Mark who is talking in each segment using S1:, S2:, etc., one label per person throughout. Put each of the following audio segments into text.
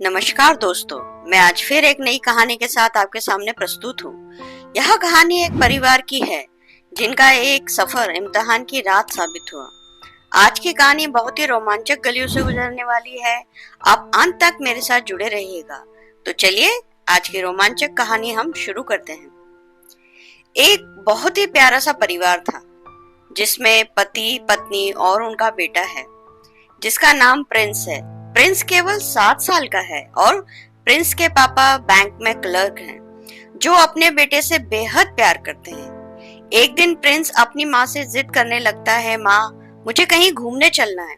S1: नमस्कार दोस्तों, मैं आज फिर एक नई कहानी के साथ आपके सामने प्रस्तुत हूँ। यह कहानी एक परिवार की है जिनका एक सफर इम्तिहान की रात साबित हुआ। आज की कहानी बहुत ही रोमांचक गलियों से गुजरने वाली है। आप अंत तक मेरे साथ जुड़े रहिएगा। तो चलिए आज की रोमांचक कहानी हम शुरू करते हैं। एक बहुत ही प्यारा सा परिवार था जिसमें पति, पत्नी और उनका बेटा है जिसका नाम प्रिंस है। प्रिंस केवल 7 साल का है और प्रिंस के पापा बैंक में क्लर्क हैं जो अपने बेटे से बेहद प्यार करते हैं। एक दिन प्रिंस अपनी माँ से जिद करने लगता है, माँ मुझे कहीं घूमने चलना है।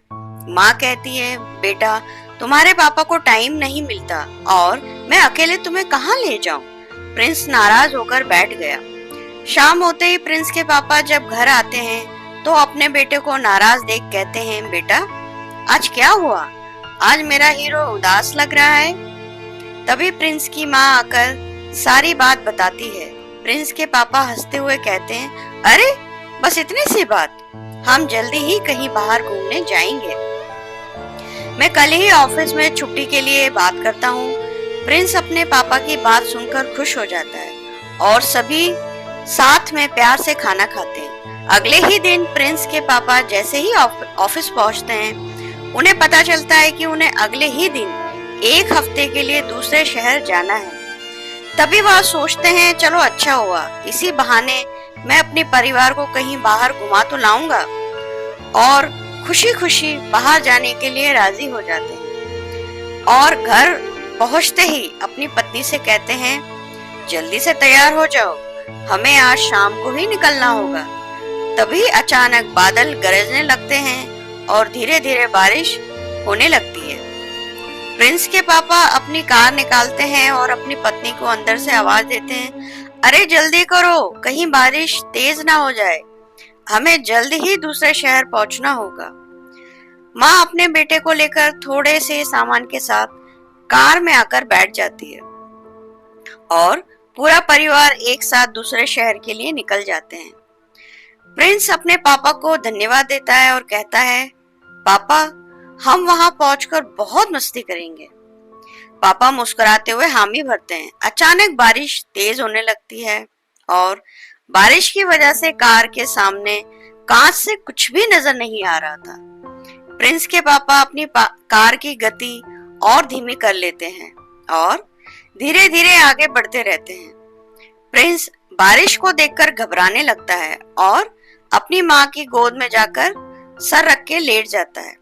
S1: माँ कहती है, बेटा तुम्हारे पापा को टाइम नहीं मिलता और मैं अकेले तुम्हें कहाँ ले जाऊं। प्रिंस नाराज होकर बैठ गया। शाम होते ही प्रिंस के पापा जब घर आते हैं तो अपने बेटे को नाराज देख कहते हैं, बेटा आज क्या हुआ? आज मेरा हीरो उदास लग रहा है। तभी प्रिंस की माँ आकर सारी बात बताती है। प्रिंस के पापा हंसते हुए कहते हैं, अरे बस इतनी सी बात, हम जल्दी ही कहीं बाहर घूमने जाएंगे। मैं कल ही ऑफिस में छुट्टी के लिए बात करता हूँ। प्रिंस अपने पापा की बात सुनकर खुश हो जाता है और सभी साथ में प्यार से खाना खाते हैं। अगले ही दिन प्रिंस के पापा जैसे ही ऑफिस पहुँचते हैं उन्हें पता चलता है कि उन्हें अगले ही दिन 1 हफ्ते के लिए दूसरे शहर जाना है। तभी वह सोचते हैं, चलो अच्छा हुआ, इसी बहाने मैं अपने परिवार को कहीं बाहर घुमा तो लाऊंगा, और खुशी खुशी बाहर जाने के लिए राजी हो जाते हैं। और घर पहुंचते ही अपनी पत्नी से कहते हैं, जल्दी से तैयार हो जाओ, हमें आज शाम को ही निकलना होगा। तभी अचानक बादल गरजने लगते हैं और धीरे धीरे बारिश होने लगती है। प्रिंस के पापा अपनी कार निकालते हैं और अपनी पत्नी को अंदर से आवाज देते हैं, अरे जल्दी करो, कहीं बारिश तेज ना हो जाए, हमें जल्द ही दूसरे शहर पहुंचना होगा। माँ अपने बेटे को लेकर थोड़े से सामान के साथ कार में आकर बैठ जाती है और पूरा परिवार एक साथ दूसरे शहर के लिए निकल जाते हैं। प्रिंस अपने पापा को धन्यवाद देता है और कहता है, पापा हम वहां पहुंचकर बहुत मस्ती करेंगे। पापा मुस्कुराते हुए हामी भरते हैं। अचानक बारिश तेज होने लगती है और बारिश की वजह से कार के सामने कांच से कुछ भी नजर नहीं आ रहा था। प्रिंस के पापा अपनी कार की गति और धीमी कर लेते हैं और धीरे धीरे आगे बढ़ते रहते हैं। प्रिंस बारिश को देखकर घबराने लगता है और अपनी माँ की गोद में जाकर सर रख के लेट जाता है।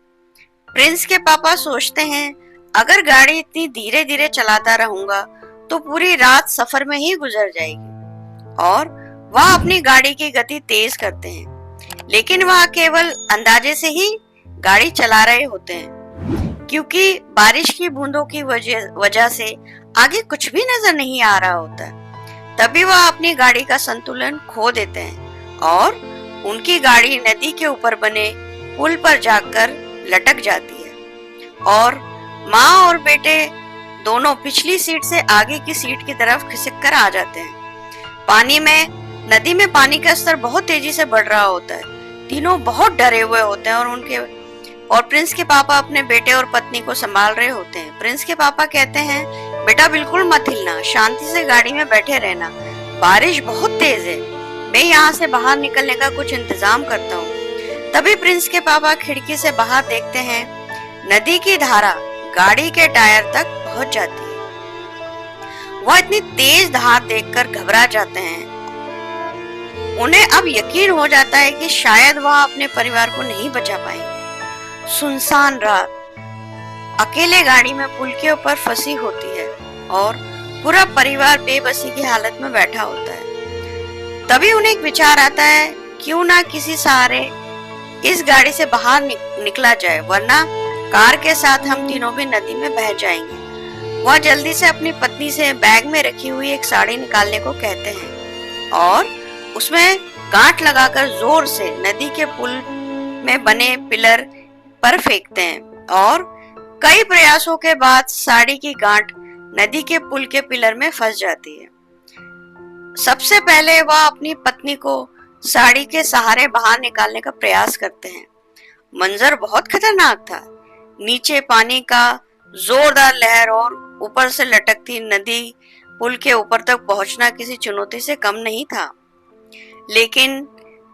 S1: प्रिंस के पापा सोचते हैं, अगर गाड़ी इतनी धीरे धीरे चलाता रहूंगा तो पूरी रात सफर में ही गुजर जाएगी। और वह अपनी गाड़ी की गति तेज करते हैं, लेकिन वह केवल अंदाजे से ही गाड़ी चला रहे होते हैं क्योंकि बारिश की बूंदों की वजह से आगे कुछ भी नजर नहीं आ रहा होता। तभी वह अपनी गाड़ी का संतुलन खो देते हैं और उनकी गाड़ी नदी के ऊपर बने पुल पर जाकर लटक जाती है और माँ और बेटे दोनों पिछली सीट से आगे की सीट की तरफ खिसक कर आ जाते हैं। नदी में पानी का स्तर बहुत तेजी से बढ़ रहा होता है। तीनों बहुत डरे हुए होते हैं और प्रिंस के पापा अपने बेटे और पत्नी को संभाल रहे होते हैं। प्रिंस के पापा कहते हैं, बेटा बिल्कुल मत हिलना, शांति से गाड़ी में बैठे रहना, बारिश बहुत तेज है, मैं यहाँ से बाहर निकलने का कुछ इंतजाम करता हूँ। तभी प्रिंस के पापा खिड़की से बाहर देखते हैं, नदी की धारा गाड़ी के टायर तक पहुंच जाती है। वह इतनी तेज धार देखकर घबरा जाते हैं। उन्हें अब यकीन हो जाता है कि शायद वह अपने परिवार को नहीं बचा पाएंगे। सुनसान रात, अकेले गाड़ी में पुल के ऊपर फंसी होती है और पूरा परिवार बेबसी की हालत में बैठा होता है। तभी उन्हें एक विचार आता है, क्यों ना किसी सहारे इस गाड़ी से बाहर निकला जाए, वरना कार के साथ हम तीनों भी नदी में बह जाएंगे। वह जल्दी से अपनी पत्नी से बैग में रखी हुई एक साड़ी निकालने को कहते हैं और उसमें गांठ लगाकर जोर से नदी के पुल में बने पिलर पर फेंकते हैं और कई प्रयासों के बाद साड़ी की गांठ नदी के पुल के पिलर में फंस जाती है। सबसे पहले वह अपनी पत्नी को साड़ी के सहारे बाहर निकालने का प्रयास करते हैं। मंजर बहुत खतरनाक था। नीचे पानी का जोरदार लहर और ऊपर से लटकती नदी पुल के ऊपर तक पहुंचना किसी चुनौती से कम नहीं था। लेकिन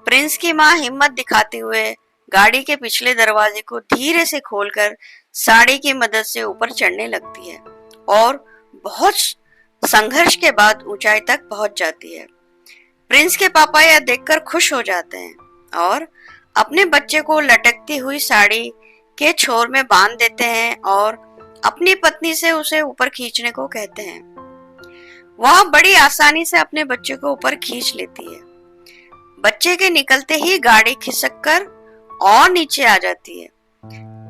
S1: प्रिंस की माँ हिम्मत दिखाते हुए गाड़ी के पिछले दरवाजे को धीरे से खोलकर साड़ी की मदद से ऊपर चढ़ने लगती है और बहुत संघर्ष के बाद ऊंचाई तक पहुंच जाती है। प्रिंस के पापा यह देखकर खुश हो जाते हैं और अपने बच्चे को लटकती हुई साड़ी के छोर में बांध देते हैं और अपनी पत्नी से उसे ऊपर खींचने को कहते हैं। वह बड़ी आसानी से अपने बच्चे को ऊपर खींच लेती है। बच्चे के निकलते ही गाड़ी खिसक और नीचे आ जाती है।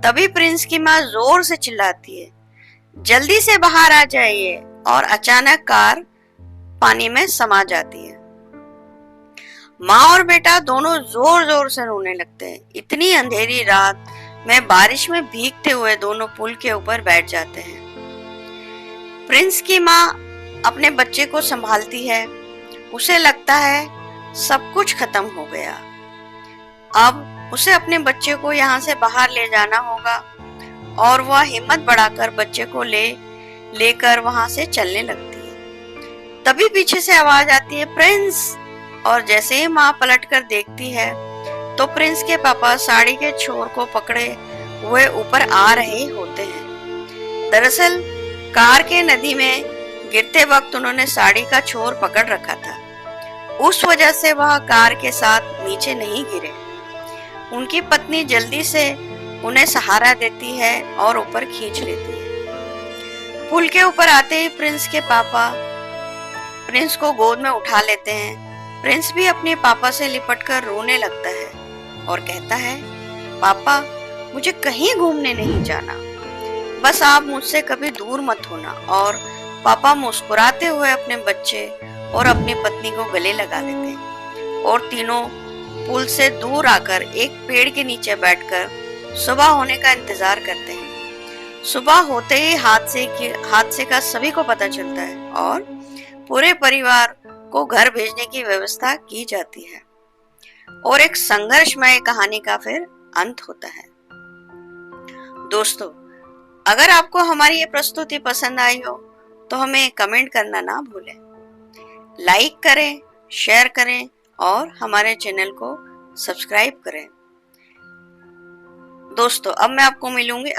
S1: तभी प्रिंस की माँ जोर से चिल्लाती है, जल्दी से बाहर आ जाइए, और अचानक कार पानी में समा जाती है। माँ और बेटा दोनों जोर जोर से रोने लगते हैं। इतनी अंधेरी रात में बारिश में भीगते हुए दोनों पुल के ऊपर बैठ जाते हैं। प्रिंस की माँ अपने बच्चे को संभालती है। उसे लगता है सब कुछ खत्म हो गया। अब उसे अपने बच्चे को यहाँ से बाहर ले जाना होगा और वह हिम्मत बढ़ाकर बच्चे को लेकर वहां से चलने लगती है। तभी पीछे से आवाज आती है, प्रिंस। और जैसे ही माँ पलटकर देखती है तो प्रिंस के पापा साड़ी के छोर को पकड़े हुए ऊपर आ रहे होते हैं। दरअसल कार के नदी में गिरते वक्त उन्होंने साड़ी का छोर पकड़ रखा था। उस वजह से वह कार के साथ नीचे नहीं गिरे। उनकी पत्नी जल्दी से उन्हें सहारा देती है और ऊपर खींच लेती है। पुल के ऊपर आते ही प्रिंस के पापा प्रिंस को गोद में उठा लेते हैं। प्रिंस भी अपने पापा से लिपटकर रोने लगता है और कहता है, पापा मुझे कहीं घूमने नहीं जाना, बस आप मुझसे कभी दूर मत होना। और पापा मुस्कुराते हुए अपने बच्चे और अपनी पत्नी को गले लगा लेते हैं और तीनों पुल से दूर आकर एक पेड़ के नीचे बैठकर सुबह होने का इंतजार करते हैं। सुबह होते ही हादसे का सभी को पता चलता है और पूरे परिवार को घर भेजने की व्यवस्था की जाती है और एक संघर्षमय कहानी का फिर अंत होता है। दोस्तों, अगर आपको हमारी ये प्रस्तुति पसंद आई हो तो हमें कमेंट करना ना भूलें। लाइक करें, शेयर करें और हमारे चैनल को सब्सक्राइब करें। दोस्तों, अब मैं आपको मिलूंगी